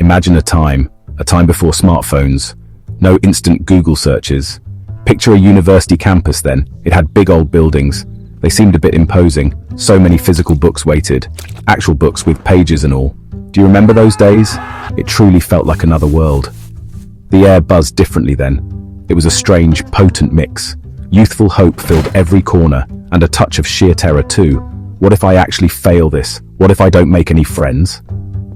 Imagine a time before smartphones, no instant Google searches. Picture a university campus then. It had big old buildings. They seemed a bit imposing. So many physical books waited. Actual books with pages and all. Do you remember those days? It truly felt like another world. The air buzzed differently then. It was a strange, potent mix. Youthful hope filled every corner, and a touch of sheer terror too. What if I actually fail this? What if I don't make any friends?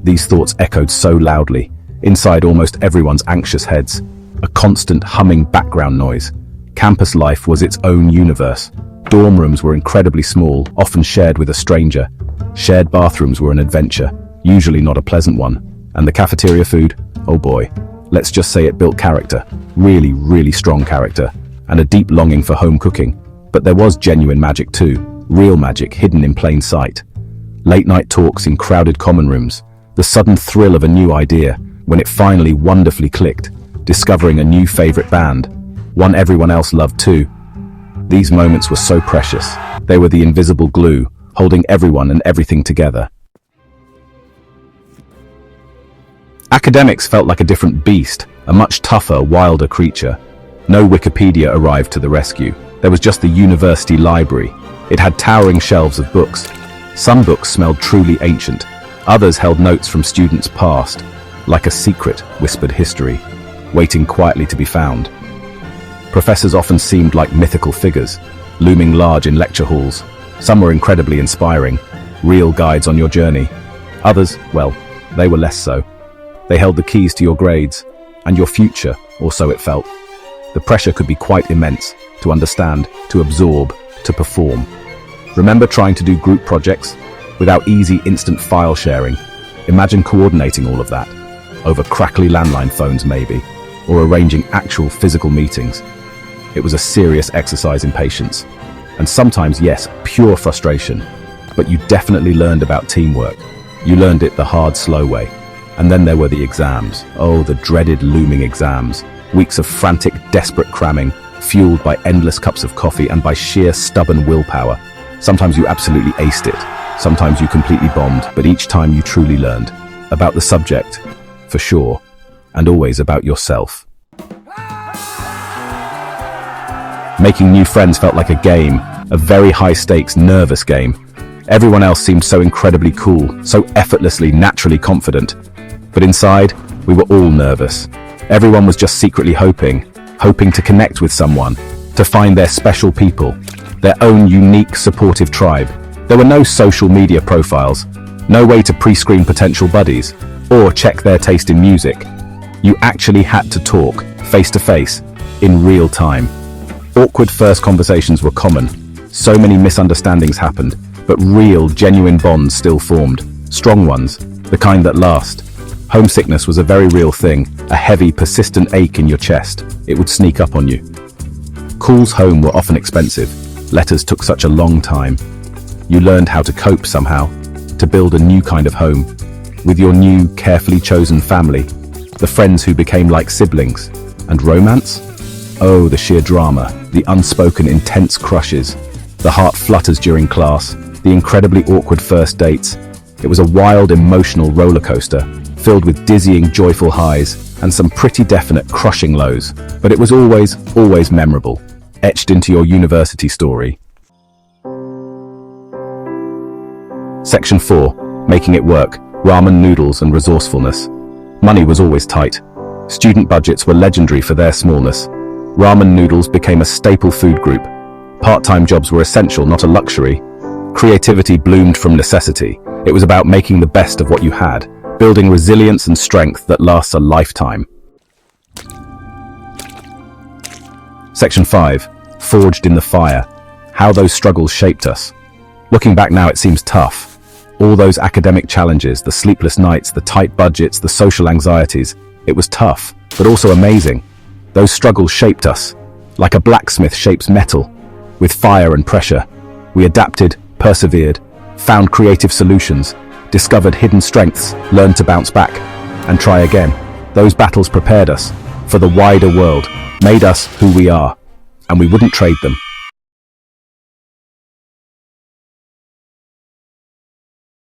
These thoughts echoed so loudly, inside almost everyone's anxious heads. A constant humming background noise. Campus life was its own universe. Dorm rooms were incredibly small, often shared with a stranger. Shared bathrooms were an adventure, usually not a pleasant one. And the cafeteria food? Oh boy. Let's just say it built character. Really, really strong character. And a deep longing for home cooking. But there was genuine magic too. Real magic hidden in plain sight. Late night talks in crowded common rooms. The sudden thrill of a new idea, when it finally wonderfully clicked. Discovering a new favorite band. One everyone else loved too. These moments were so precious. They were the invisible glue, holding everyone and everything together. Academics felt like a different beast, a much tougher, wilder creature. No Wikipedia arrived to the rescue. There was just the university library. It had towering shelves of books. Some books smelled truly ancient. Others held notes from students past, like a secret, whispered history, waiting quietly to be found. Professors often seemed like mythical figures, looming large in lecture halls. Some were incredibly inspiring, real guides on your journey. Others, well, they were less so. They held the keys to your grades, and your future, or so it felt. The pressure could be quite immense, to understand, to absorb, to perform. Remember trying to do group projects? Without easy instant file sharing. Imagine coordinating all of that. Over crackly landline phones maybe, or arranging actual physical meetings. It was a serious exercise in patience. And sometimes, yes, pure frustration. But you definitely learned about teamwork. You learned it the hard, slow way. And then there were the exams. Oh, the dreaded looming exams. Weeks of frantic, desperate cramming, fueled by endless cups of coffee and by sheer stubborn willpower. Sometimes you absolutely aced it. Sometimes you completely bombed, but each time you truly learned. About the subject, for sure, and always about yourself. Making new friends felt like a game, a very high-stakes, nervous game. Everyone else seemed so incredibly cool, so effortlessly, naturally confident. But inside, we were all nervous. Everyone was just secretly hoping to connect with someone, to find their special people, their own unique, supportive tribe. There were no social media profiles, no way to pre-screen potential buddies, or check their taste in music. You actually had to talk, face to face, in real time. Awkward first conversations were common. So many misunderstandings happened, but real, genuine bonds still formed. Strong ones, the kind that last. Homesickness was a very real thing, a heavy, persistent ache in your chest. It would sneak up on you. Calls home were often expensive. Letters took such a long time. You learned how to cope somehow, to build a new kind of home. With your new, carefully chosen family, the friends who became like siblings. And romance? Oh, the sheer drama, the unspoken, intense crushes. The heart flutters during class, the incredibly awkward first dates. It was a wild, emotional roller coaster, filled with dizzying, joyful highs, and some pretty definite, crushing lows. But it was always memorable, etched into your university story. Section 4. Making it work. Ramen noodles and resourcefulness. Money was always tight. Student budgets were legendary for their smallness. Ramen noodles became a staple food group. Part-time jobs were essential, not a luxury. Creativity bloomed from necessity. It was about making the best of what you had, building resilience and strength that lasts a lifetime. Section 5. Forged in the fire. How those struggles shaped us. Looking back now, it seems tough. All those academic challenges, the sleepless nights, the tight budgets, the social anxieties. It was tough, but also amazing. Those struggles shaped us, like a blacksmith shapes metal. With fire and pressure, we adapted, persevered, found creative solutions, discovered hidden strengths, learned to bounce back, and try again. Those battles prepared us for the wider world, made us who we are, and we wouldn't trade them.